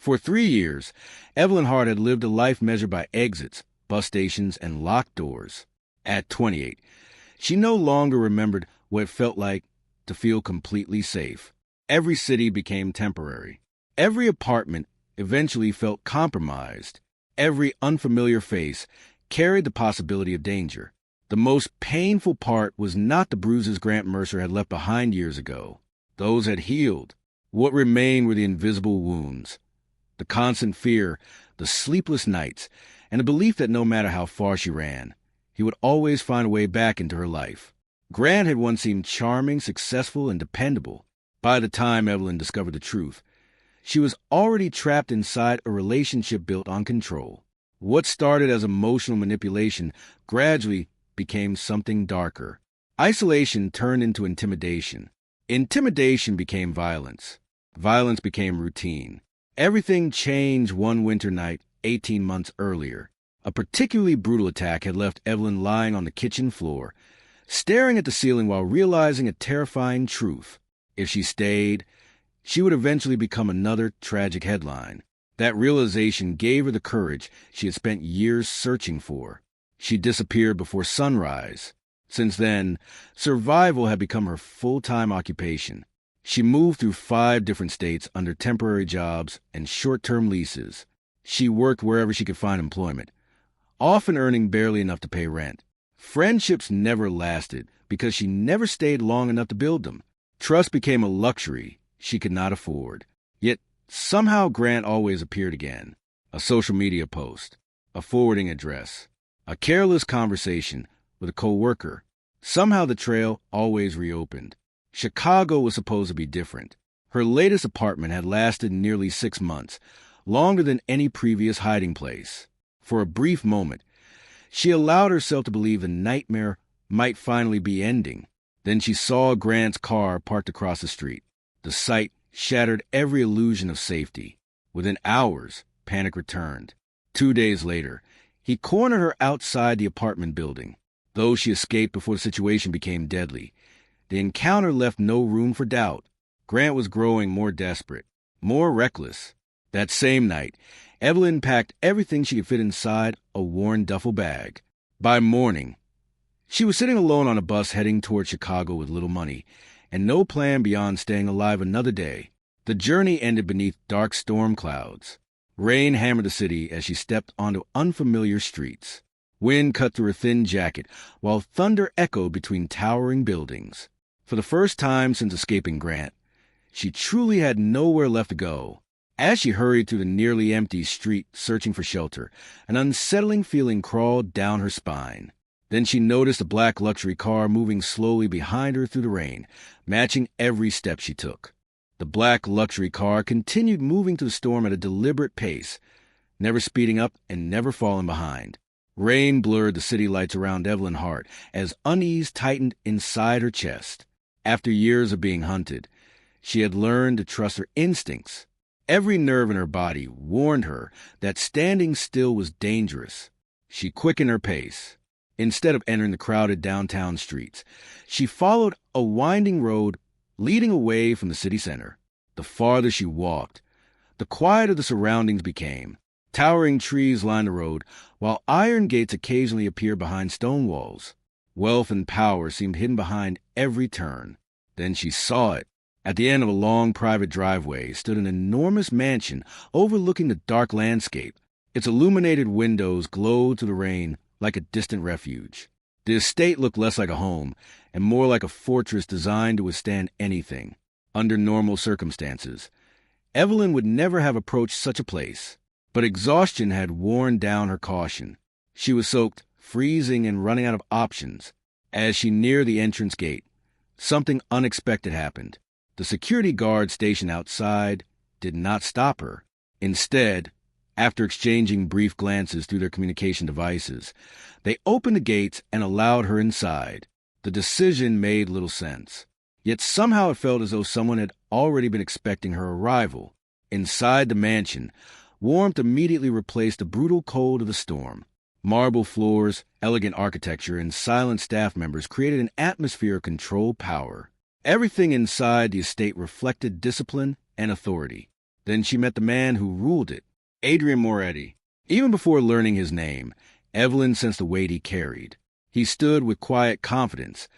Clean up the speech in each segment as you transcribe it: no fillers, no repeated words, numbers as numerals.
For 3 years, Evelyn Hart had lived a life measured by exits, bus stations, and locked doors. At 28, she no longer remembered what it felt like to feel completely safe. Every city became temporary. Every apartment eventually felt compromised. Every unfamiliar face carried the possibility of danger. The most painful part was not the bruises Grant Mercer had left behind years ago. Those had healed. What remained were the invisible wounds, the constant fear, the sleepless nights, and the belief that no matter how far she ran, he would always find a way back into her life. Grant had once seemed charming, successful, and dependable. By the time Evelyn discovered the truth, she was already trapped inside a relationship built on control. What started as emotional manipulation gradually became something darker. Isolation turned into intimidation. Intimidation became violence. Violence became routine. Everything changed one winter night 18 months earlier. A particularly brutal attack had left Evelyn lying on the kitchen floor, staring at the ceiling while realizing a terrifying truth. If she stayed, she would eventually become another tragic headline. That realization gave her the courage she had spent years searching for. She disappeared before sunrise. Since then, survival had become her full-time occupation. She moved through 5 different states under temporary jobs and short-term leases. She worked wherever she could find employment, often earning barely enough to pay rent. Friendships never lasted because she never stayed long enough to build them. Trust became a luxury she could not afford. Yet somehow Grant always appeared again. A social media post, a forwarding address, a careless conversation with a co-worker. Somehow the trail always reopened. Chicago was supposed to be different. Her latest apartment had lasted nearly 6 months, longer than any previous hiding place. For a brief moment, she allowed herself to believe the nightmare might finally be ending. Then she saw Grant's car parked across the street. The sight shattered every illusion of safety. Within hours, panic returned. 2 days later, he cornered her outside the apartment building. Though she escaped before the situation became deadly, the encounter left no room for doubt. Grant was growing more desperate, more reckless. That same night, Evelyn packed everything she could fit inside a worn duffel bag. By morning, she was sitting alone on a bus heading toward Chicago with little money and no plan beyond staying alive another day. The journey ended beneath dark storm clouds. Rain hammered the city as she stepped onto unfamiliar streets. Wind cut through her thin jacket, while thunder echoed between towering buildings. For the first time since escaping Grant, she truly had nowhere left to go. As she hurried through the nearly empty street searching for shelter, an unsettling feeling crawled down her spine. Then she noticed a black luxury car moving slowly behind her through the rain, matching every step she took. The black luxury car continued moving through the storm at a deliberate pace, never speeding up and never falling behind. Rain blurred the city lights around Evelyn Hart as unease tightened inside her chest. After years of being hunted, she had learned to trust her instincts. Every nerve in her body warned her that standing still was dangerous. She quickened her pace. Instead of entering the crowded downtown streets, she followed a winding road leading away from the city center. The farther she walked, the quieter the surroundings became. Towering trees lined the road, while iron gates occasionally appeared behind stone walls. Wealth and power seemed hidden behind every turn. Then she saw it. At the end of a long private driveway stood an enormous mansion overlooking the dark landscape. Its illuminated windows glowed through the rain like a distant refuge. The estate looked less like a home and more like a fortress designed to withstand anything. Under normal circumstances, Evelyn would never have approached such a place. But exhaustion had worn down her caution. She was soaked, freezing, and running out of options. As she neared the entrance gate, something unexpected happened. The security guard stationed outside did not stop her. Instead, after exchanging brief glances through their communication devices, they opened the gates and allowed her inside. The decision made little sense. Yet somehow it felt as though someone had already been expecting her arrival. Inside the mansion, warmth immediately replaced the brutal cold of the storm. Marble floors, elegant architecture, and silent staff members created an atmosphere of controlled power. Everything inside the estate reflected discipline and authority. Then she met the man who ruled it, Adrian Moretti. Even before learning his name, Evelyn sensed the weight he carried. He stood with quiet confidence,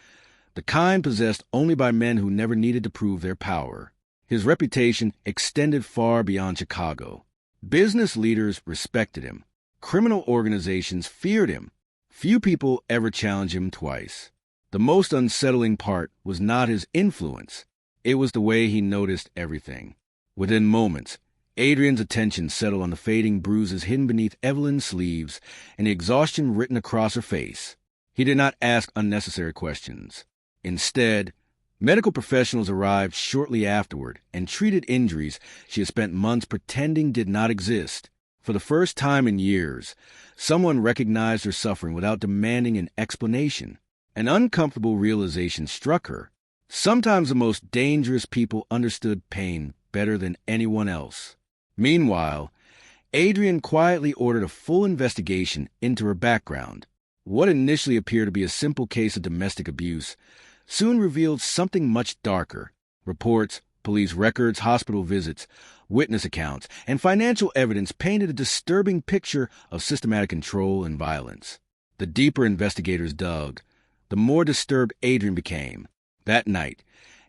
the kind possessed only by men who never needed to prove their power. His reputation extended far beyond Chicago. Business leaders respected him. Criminal organizations feared him. Few people ever challenged him twice. The most unsettling part was not his influence. It was the way he noticed everything. Within moments, Adrian's attention settled on the fading bruises hidden beneath Evelyn's sleeves and the exhaustion written across her face. He did not ask unnecessary questions. Instead, medical professionals arrived shortly afterward and treated injuries she had spent months pretending did not exist. For the first time in years, someone recognized her suffering without demanding an explanation. An uncomfortable realization struck her. Sometimes the most dangerous people understood pain better than anyone else. Meanwhile, Adrian quietly ordered a full investigation into her background. What initially appeared to be a simple case of domestic abuse soon revealed something much darker. Reports, police records, hospital visits, witness accounts, and financial evidence painted a disturbing picture of systematic control and violence. The deeper investigators dug, the more disturbed Adrian became. That night,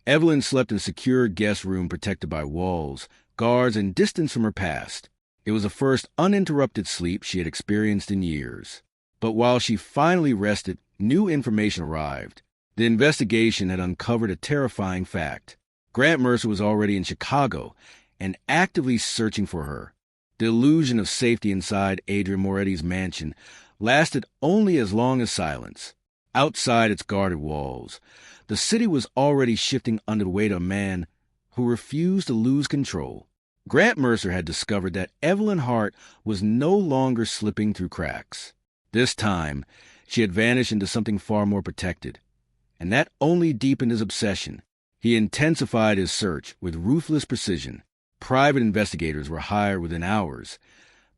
Evelyn slept in a secure guest room protected by walls, guards, and distance from her past. It was the first uninterrupted sleep she had experienced in years. But while she finally rested, new information arrived. The investigation had uncovered a terrifying fact. Grant Mercer was already in Chicago and actively searching for her. The illusion of safety inside Adrian Moretti's mansion lasted only as long as silence. Outside its guarded walls, the city was already shifting under the weight of a man who refused to lose control. Grant Mercer had discovered that Evelyn Hart was no longer slipping through cracks. This time, she had vanished into something far more protected, and that only deepened his obsession. He intensified his search with ruthless precision. Private investigators were hired within hours,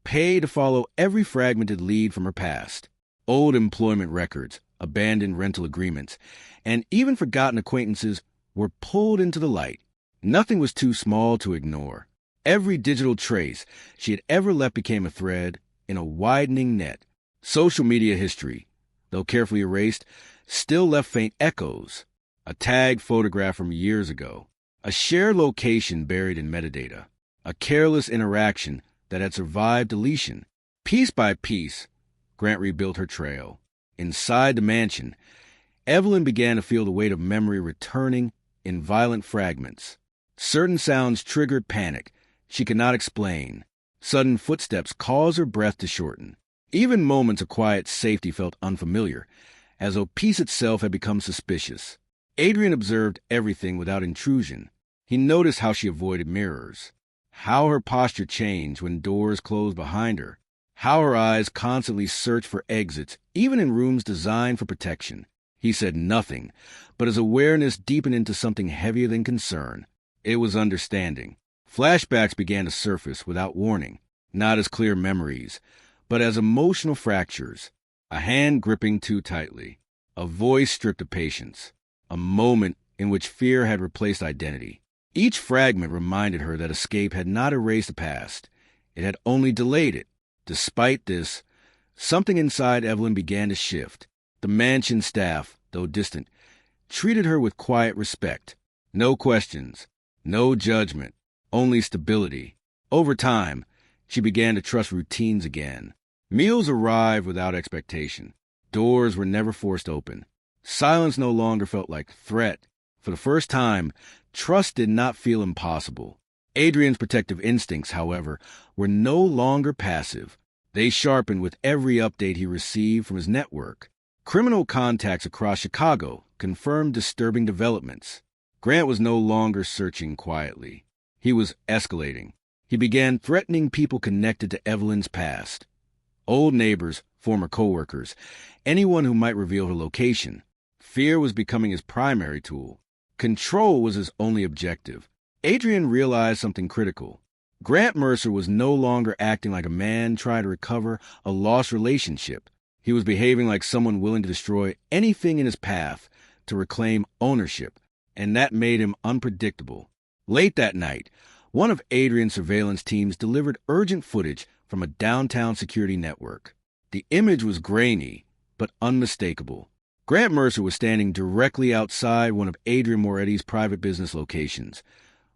paid to follow every fragmented lead from her past. Old employment records, abandoned rental agreements, and even forgotten acquaintances were pulled into the light. Nothing was too small to ignore. Every digital trace she had ever left became a thread in a widening net. Social media history, though carefully erased, still left faint echoes. A tagged photograph from years ago, a shared location buried in metadata, a careless interaction that had survived deletion. Piece by piece, Grant rebuilt her trail. Inside the mansion, Evelyn began to feel the weight of memory returning in violent fragments. Certain sounds triggered panic she could not explain. Sudden footsteps caused her breath to shorten. Even moments of quiet safety felt unfamiliar, as though peace itself had become suspicious. Adrian observed everything without intrusion. He noticed how she avoided mirrors, how her posture changed when doors closed behind her, how her eyes constantly searched for exits, even in rooms designed for protection. He said nothing, but his awareness deepened into something heavier than concern. It was understanding. Flashbacks began to surface without warning, not as clear memories, but as emotional fractures. A hand gripping too tightly, a voice stripped of patience, a moment in which fear had replaced identity. Each fragment reminded her that escape had not erased the past. It had only delayed it. Despite this, something inside Evelyn began to shift. The mansion staff, though distant, treated her with quiet respect. No questions, no judgment, only stability. Over time, she began to trust routines again. Meals arrived without expectation. Doors were never forced open. Silence no longer felt like threat. For the first time, trust did not feel impossible. Adrian's protective instincts, however, were no longer passive. They sharpened with every update he received from his network. Criminal contacts across Chicago confirmed disturbing developments. Grant was no longer searching quietly. He was escalating. He began threatening people connected to Evelyn's past. Old neighbors, former coworkers, anyone who might reveal her location. Fear was becoming his primary tool. Control was his only objective. Adrian realized something critical. Grant Mercer was no longer acting like a man trying to recover a lost relationship. He was behaving like someone willing to destroy anything in his path to reclaim ownership, and that made him unpredictable. Late that night, One of Adrian's surveillance teams delivered urgent footage from a downtown security network. The image was grainy, but unmistakable. Grant Mercer was standing directly outside one of Adrian Moretti's private business locations,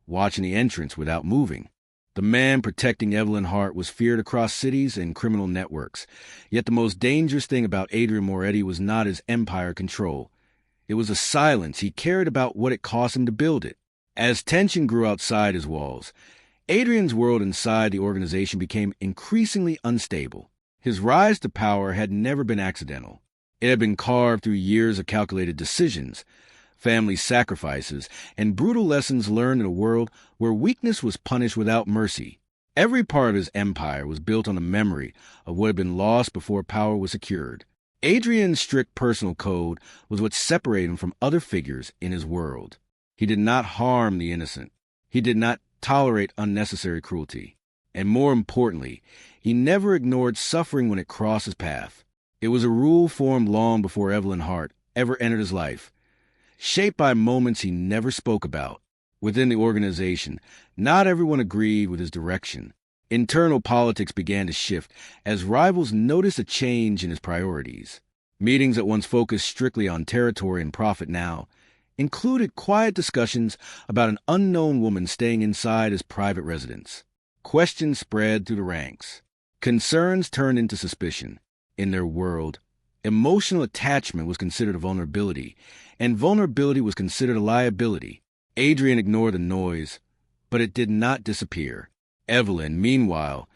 watching the entrance without moving. The man protecting Evelyn Hart was feared across cities and criminal networks. Yet the most dangerous thing about Adrian Moretti was not his empire control. It was the silence he cared about what it cost him to build it. As tension grew outside his walls, Adrian's world inside the organization became increasingly unstable. His rise to power had never been accidental. It had been carved through years of calculated decisions, family sacrifices, and brutal lessons learned in a world where weakness was punished without mercy. Every part of his empire was built on the memory of what had been lost before power was secured. Adrian's strict personal code was what separated him from other figures in his world. He did not harm the innocent. He did not tolerate unnecessary cruelty. And more importantly, he never ignored suffering when it crossed his path. It was a rule formed long before Evelyn Hart ever entered his life, shaped by moments he never spoke about. Within the organization, not everyone agreed with his direction. Internal politics began to shift as rivals noticed a change in his priorities. Meetings that once focused strictly on territory and profit now included quiet discussions about an unknown woman staying inside his private residence. Questions spread through the ranks. Concerns turned into suspicion. In their world, emotional attachment was considered a vulnerability, and vulnerability was considered a liability. Adrian ignored the noise, but it did not disappear. Evelyn, meanwhile,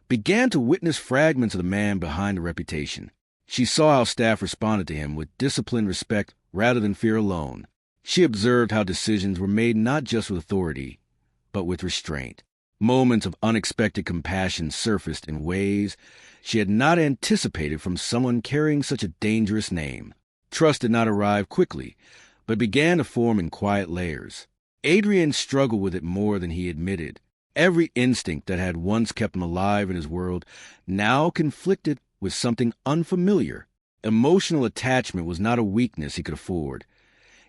began to witness fragments of the man behind the reputation. She saw how staff responded to him with disciplined respect rather than fear alone. She observed how decisions were made not just with authority, but with restraint. Moments of unexpected compassion surfaced in ways she had not anticipated from someone carrying such a dangerous name. Trust did not arrive quickly, but began to form in quiet layers. Adrian struggled with it more than he admitted. Every instinct that had once kept him alive in his world now conflicted with something unfamiliar. Emotional attachment was not a weakness he could afford,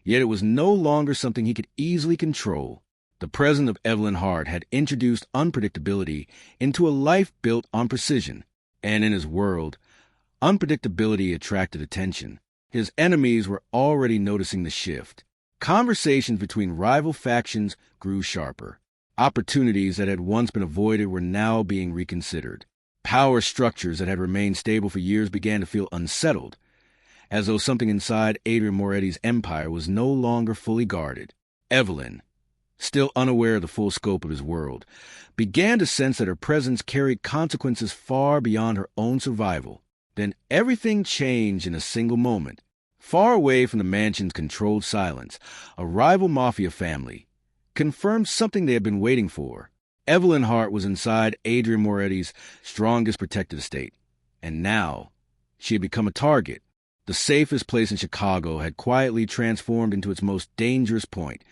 yet it was no longer something he could easily control. The presence of Evelyn Hart had introduced unpredictability into a life built on precision, and in his world, unpredictability attracted attention. His enemies were already noticing the shift. Conversations between rival factions grew sharper. Opportunities that had once been avoided were now being reconsidered. Power structures that had remained stable for years began to feel unsettled, as though something inside Adrian Moretti's empire was no longer fully guarded. Evelyn, still unaware of the full scope of his world, began to sense that her presence carried consequences far beyond her own survival. Then everything changed in a single moment. Far away from the mansion's controlled silence, a rival Mafia family confirmed something they had been waiting for. Evelyn Hart was inside Adrian Moretti's strongest protected estate, and now she had become a target. The safest place in Chicago had quietly transformed into its most dangerous point,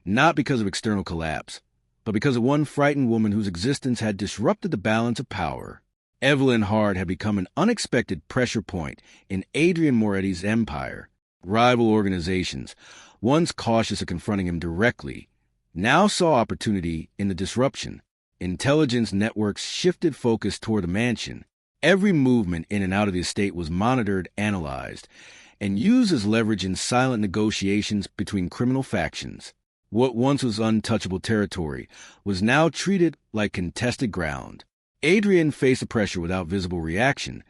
not because of external collapse, but because of one frightened woman whose existence had disrupted the balance of power. Evelyn Hart had become an unexpected pressure point in Adrian Moretti's empire. Rival organizations, once cautious of confronting him directly, now saw opportunity in the disruption. Intelligence networks shifted focus toward the mansion. Every movement in and out of the estate was monitored, analyzed, and used as leverage in silent negotiations between criminal factions. What once was untouchable territory was now treated like contested ground. Adrian faced the pressure without visible reaction,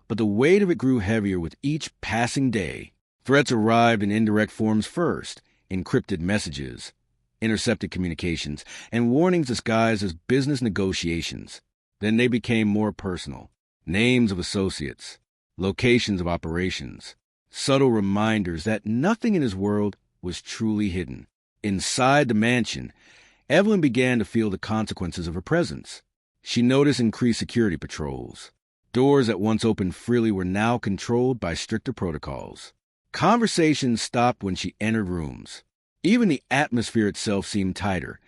but the weight of it grew heavier with each passing day. Threats arrived in indirect forms first: encrypted messages, intercepted communications, and warnings disguised as business negotiations. Then they became more personal. Names of associates, locations of operations, subtle reminders that nothing in his world was truly hidden. Inside the mansion, Evelyn began to feel the consequences of her presence. She noticed increased security patrols. Doors that once opened freely were now controlled by stricter protocols. Conversations stopped when she entered rooms. Even the atmosphere itself seemed tighter,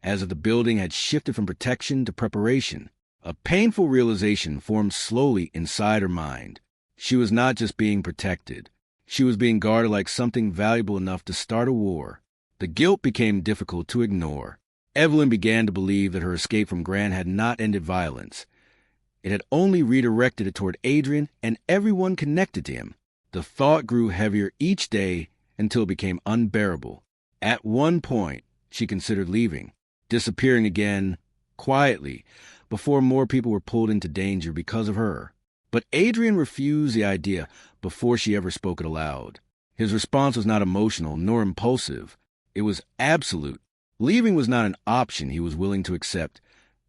as if the building had shifted from protection to preparation. A painful realization formed slowly inside her mind. She was not just being protected. She was being guarded like something valuable enough to start a war. The guilt became difficult to ignore. Evelyn began to believe that her escape from Grant had not ended violence. It had only redirected it toward Adrian and everyone connected to him. The thought grew heavier each day until it became unbearable. At one point, she considered leaving, disappearing again, quietly, before more people were pulled into danger because of her. But Adrian refused the idea before she ever spoke it aloud. His response was not emotional nor impulsive. It was absolute. Leaving was not an option he was willing to accept,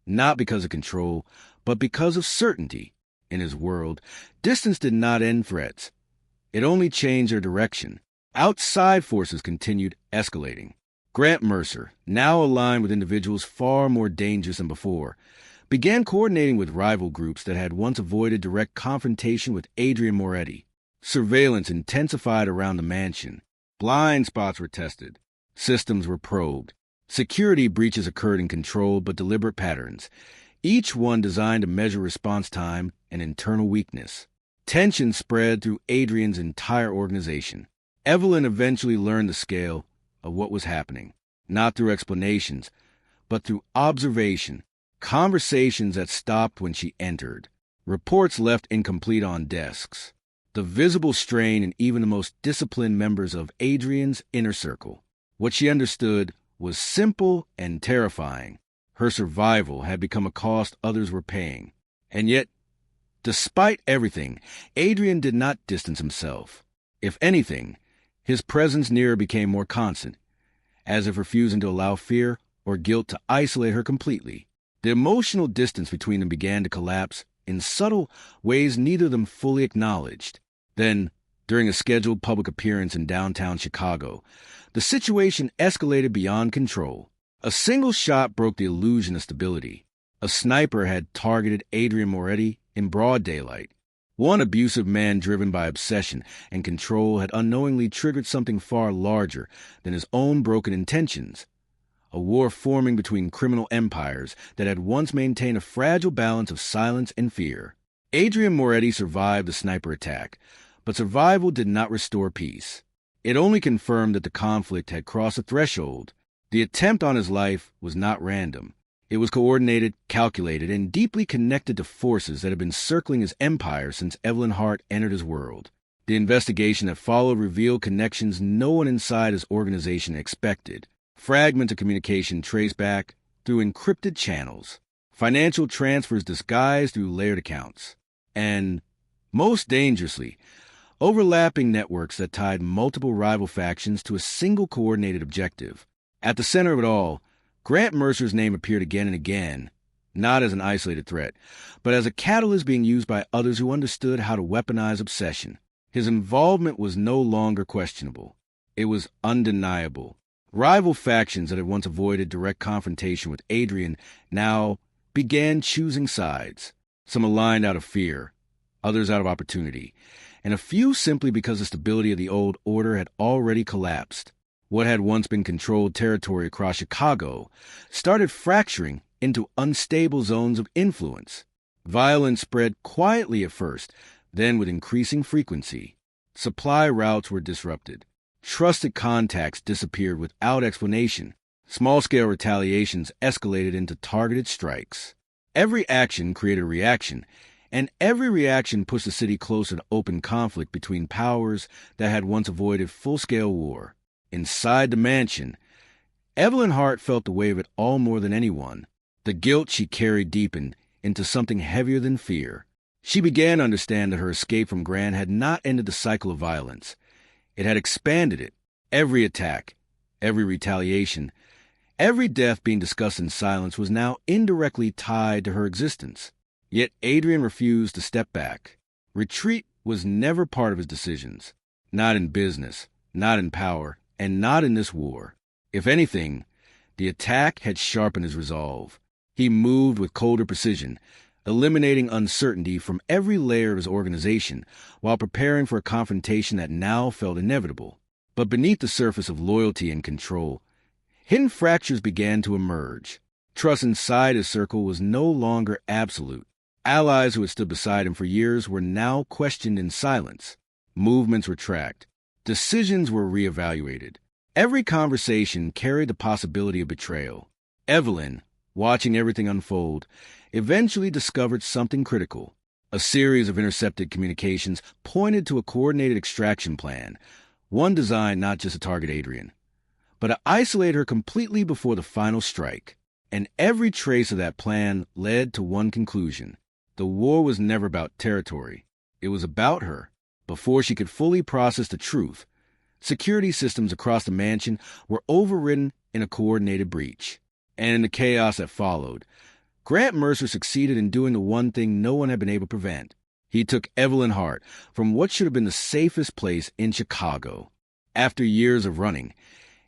not because of control, but because of certainty. In his world, distance did not end threats. It only changed their direction. Outside forces continued escalating. Grant Mercer, now aligned with individuals far more dangerous than before, began coordinating with rival groups that had once avoided direct confrontation with Adrian Moretti. Surveillance intensified around the mansion. Blind spots were tested. Systems were probed. Security breaches occurred in controlled but deliberate patterns, each one designed to measure response time and internal weakness. Tension spread through Adrian's entire organization. Evelyn eventually learned the scale of what was happening, not through explanations, but through observation. Conversations that stopped when she entered. Reports left incomplete on desks. The visible strain in even the most disciplined members of Adrian's inner circle. What she understood was simple and terrifying. Her survival had become a cost others were paying. And yet, despite everything, Adrian did not distance himself. If anything, his presence near her became more constant, as if refusing to allow fear or guilt to isolate her completely. The emotional distance between them began to collapse in subtle ways neither of them fully acknowledged. Then, during a scheduled public appearance in downtown Chicago, the situation escalated beyond control. A single shot broke the illusion of stability. A sniper had targeted Adrian Moretti in broad daylight. One abusive man driven by obsession and control had unknowingly triggered something far larger than his own broken intentions. A war forming between criminal empires that had once maintained a fragile balance of silence and fear. Adrian Moretti survived the sniper attack, but survival did not restore peace. It only confirmed that the conflict had crossed a threshold. The attempt on his life was not random. It was coordinated, calculated, and deeply connected to forces that had been circling his empire since Evelyn Hart entered his world. The investigation that followed revealed connections no one inside his organization expected. Fragments of communication traced back through encrypted channels. Financial transfers disguised through layered accounts. And, most dangerously, overlapping networks that tied multiple rival factions to a single coordinated objective. At the center of it all, Grant Mercer's name appeared again and again, not as an isolated threat, but as a catalyst being used by others who understood how to weaponize obsession. His involvement was no longer questionable. It was undeniable. Rival factions that had once avoided direct confrontation with Adrian now began choosing sides. Some aligned out of fear, others out of opportunity, and a few simply because the stability of the old order had already collapsed. What had once been controlled territory across Chicago started fracturing into unstable zones of influence. Violence spread quietly at first, then with increasing frequency. Supply routes were disrupted. Trusted contacts disappeared without explanation. Small-scale retaliations escalated into targeted strikes. Every action created a reaction, and every reaction pushed the city closer to open conflict between powers that had once avoided full-scale war. Inside the mansion, Evelyn Hart felt the weight of it all more than anyone. The guilt she carried deepened into something heavier than fear. She began to understand that her escape from Grant had not ended the cycle of violence. It had expanded it. Every attack, every retaliation, every death being discussed in silence was now indirectly tied to her existence. Yet Adrian refused to step back. Retreat was never part of his decisions. Not in business, not in power, and not in this war. If anything, the attack had sharpened his resolve. He moved with colder precision, eliminating uncertainty from every layer of his organization while preparing for a confrontation that now felt inevitable. But beneath the surface of loyalty and control, hidden fractures began to emerge. Trust inside his circle was no longer absolute. Allies who had stood beside him for years were now questioned in silence. Movements were tracked. Decisions were reevaluated. Every conversation carried the possibility of betrayal. Evelyn, watching everything unfold, eventually discovered something critical. A series of intercepted communications pointed to a coordinated extraction plan, one designed not just to target Adrian, but to isolate her completely before the final strike. And every trace of that plan led to one conclusion. The war was never about territory. It was about her. Before she could fully process the truth, security systems across the mansion were overridden in a coordinated breach. And in the chaos that followed, Grant Mercer succeeded in doing the one thing no one had been able to prevent. He took Evelyn Hart from what should have been the safest place in Chicago. After years of running,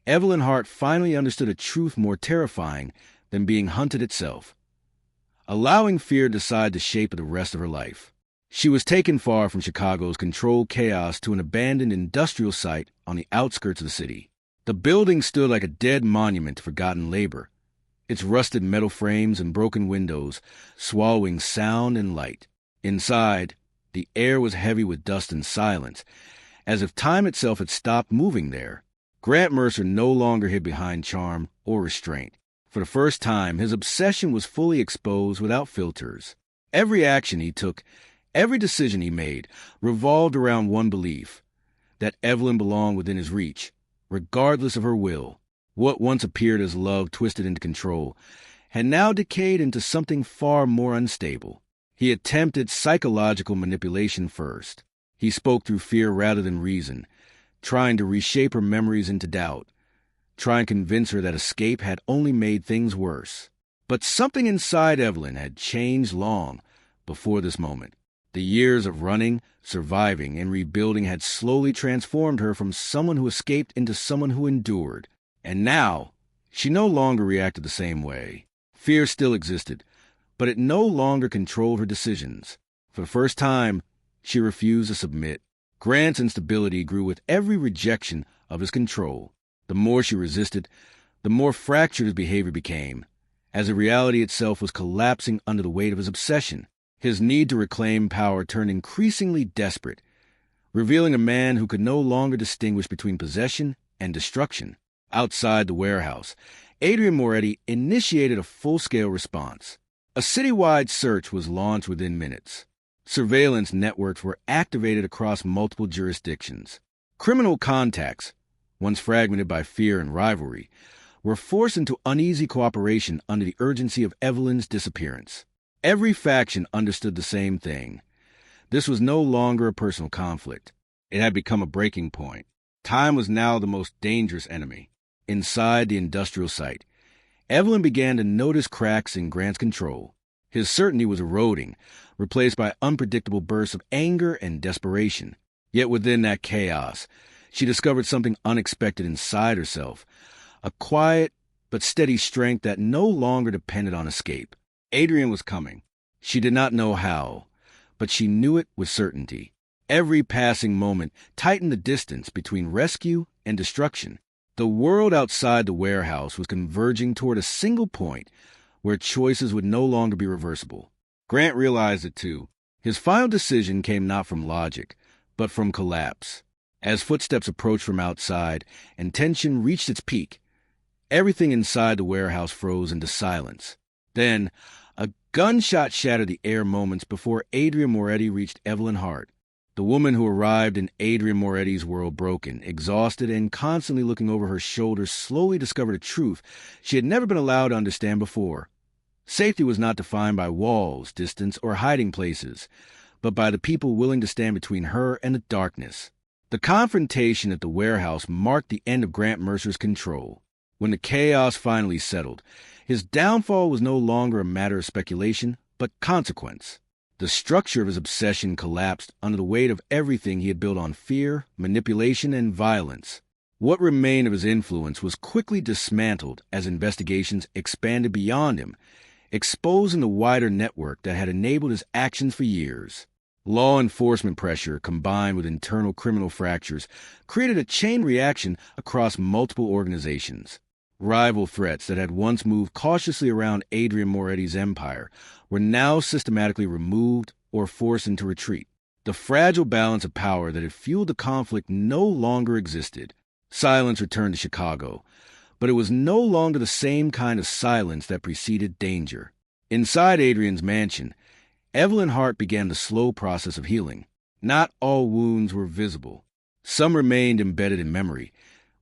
Evelyn Hart finally understood a truth more terrifying than being hunted itself, allowing fear to decide the shape of the rest of her life. She was taken far from Chicago's controlled chaos to an abandoned industrial site on the outskirts of the city. The building stood like a dead monument to forgotten labor, its rusted metal frames and broken windows swallowing sound and light. Inside, the air was heavy with dust and silence, as if time itself had stopped moving there. Grant Mercer no longer hid behind charm or restraint. For the first time, his obsession was fully exposed without filters. Every action he took, every decision he made, revolved around one belief: that Evelyn belonged within his reach, regardless of her will. What once appeared as love twisted into control had now decayed into something far more unstable. He attempted psychological manipulation first. He spoke through fear rather than reason, trying to reshape her memories into doubt, trying to convince her that escape had only made things worse. But something inside Evelyn had changed long before this moment. The years of running, surviving, and rebuilding had slowly transformed her from someone who escaped into someone who endured. And now, she no longer reacted the same way. Fear still existed, but it no longer controlled her decisions. For the first time, she refused to submit. Grant's instability grew with every rejection of his control. The more she resisted, the more fractured his behavior became, as the reality itself was collapsing under the weight of his obsession. His need to reclaim power turned increasingly desperate, revealing a man who could no longer distinguish between possession and destruction. Outside the warehouse, Adrian Moretti initiated a full-scale response. A citywide search was launched within minutes. Surveillance networks were activated across multiple jurisdictions. Criminal contacts, once fragmented by fear and rivalry, were forced into uneasy cooperation under the urgency of Evelyn's disappearance. Every faction understood the same thing. This was no longer a personal conflict. It had become a breaking point. Time was now the most dangerous enemy. Inside the industrial site, Evelyn began to notice cracks in Grant's control. His certainty was eroding, replaced by unpredictable bursts of anger and desperation. Yet within that chaos, she discovered something unexpected inside herself, a quiet but steady strength that no longer depended on escape. Adrian was coming. She did not know how, but she knew it with certainty. Every passing moment tightened the distance between rescue and destruction. The world outside the warehouse was converging toward a single point where choices would no longer be reversible. Grant realized it too. His final decision came not from logic, but from collapse. As footsteps approached from outside and tension reached its peak, everything inside the warehouse froze into silence. Then, a gunshot shattered the air moments before Adrian Moretti reached Evelyn Hart. The woman who arrived in Adrian Moretti's world broken, exhausted, and constantly looking over her shoulder slowly discovered a truth she had never been allowed to understand before. Safety was not defined by walls, distance, or hiding places, but by the people willing to stand between her and the darkness. The confrontation at the warehouse marked the end of Grant Mercer's control. When the chaos finally settled, his downfall was no longer a matter of speculation, but consequence. The structure of his obsession collapsed under the weight of everything he had built on fear, manipulation, and violence. What remained of his influence was quickly dismantled as investigations expanded beyond him, exposing the wider network that had enabled his actions for years. Law enforcement pressure, combined with internal criminal fractures, created a chain reaction across multiple organizations. Rival threats that had once moved cautiously around Adrian Moretti's empire were now systematically removed or forced into retreat. The fragile balance of power that had fueled the conflict no longer existed. Silence returned to Chicago, but but it was no longer the same kind of silence that preceded danger. Inside Adrian's mansion, Evelyn Hart began the slow process of healing. Not all wounds were visible. Some remained embedded in memory,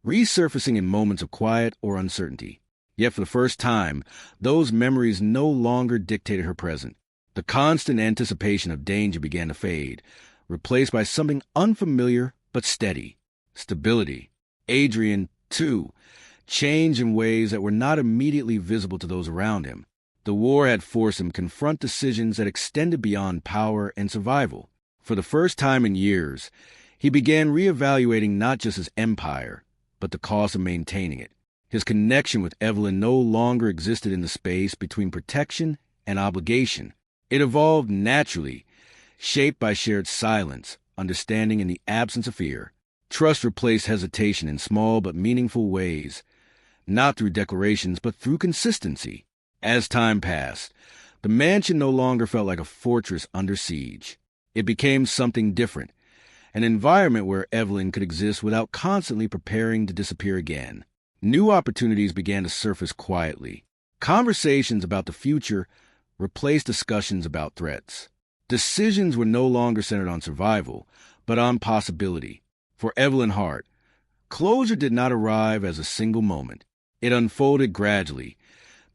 resurfacing in moments of quiet or uncertainty. Yet for the first time, those memories no longer dictated her present. The constant anticipation of danger began to fade, replaced by something unfamiliar but steady. Stability. Adrian, too, changed in ways that were not immediately visible to those around him. The war had forced him to confront decisions that extended beyond power and survival. For the first time in years, he began reevaluating not just his empire, but the cost of maintaining it. His connection with Evelyn no longer existed in the space between protection and obligation. It evolved naturally, shaped by shared silence, understanding in the absence of fear. Trust replaced hesitation in small but meaningful ways, not through declarations, but through consistency. As time passed, the mansion no longer felt like a fortress under siege. It became something different, an environment where Evelyn could exist without constantly preparing to disappear again. New opportunities began to surface quietly. Conversations about the future replaced discussions about threats. Decisions were no longer centered on survival, but on possibility. For Evelyn Hart, closure did not arrive as a single moment. It unfolded gradually,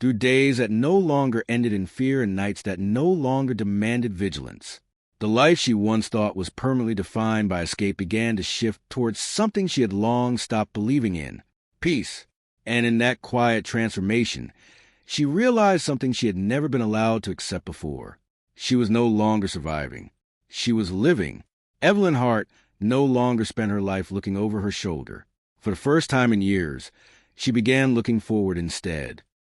through days that no longer ended in fear and nights that no longer demanded vigilance. The life she once thought was permanently defined by escape began to shift towards something she had long stopped believing in: peace. And in that quiet transformation, she realized something she had never been allowed to accept before. She was no longer surviving. She was living. Evelyn Hart no longer spent her life looking over her shoulder. For the first time in years, she began looking forward instead.